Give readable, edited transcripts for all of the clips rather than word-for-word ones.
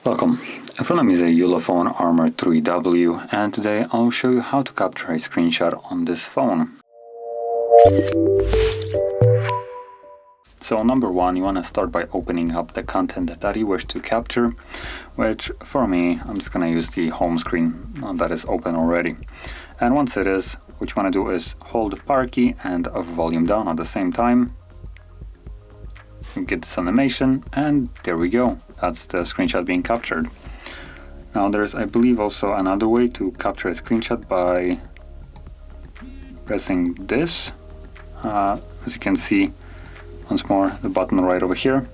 Welcome. In front of me is a ULEFONE Armor 3W, and today I'll show you how to capture a screenshot on this phone. So number one, you want to start by opening up the content that you wish to capture, which for me, I'm just going to use the home screen that is open already. And once it is, what you want to do is hold power key and volume down at the same time. You get this animation, and there we go. That's the screenshot being captured. Now there's, I believe, also another way to capture a screenshot by pressing this. As you can see, once more, the button right over here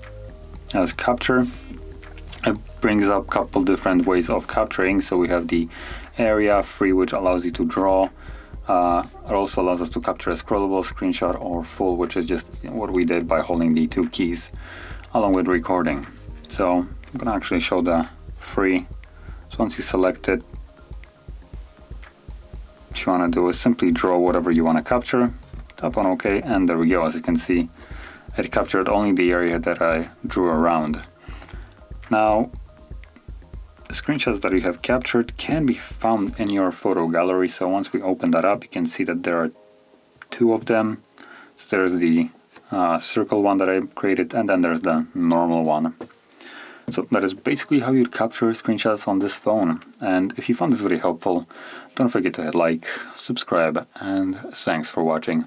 as capture. It brings up a couple different ways of capturing. So we have the area free, which allows you to draw. It also allows us to capture a scrollable screenshot, or full, which is just what we did by holding the two keys along with recording. So I'm going to actually show the free. So once you select it, what you want to do is simply draw whatever you want to capture, tap on OK, and there we go. As you can see, it captured only the area that I drew around. Now, the screenshots that you have captured can be found in your photo gallery. So once we open that up, you can see that there are two of them. So there's the circle one that I created, and then there's the normal one. So that is basically how you capture screenshots on this phone. And if you found this video helpful, don't forget to hit like, subscribe, and thanks for watching.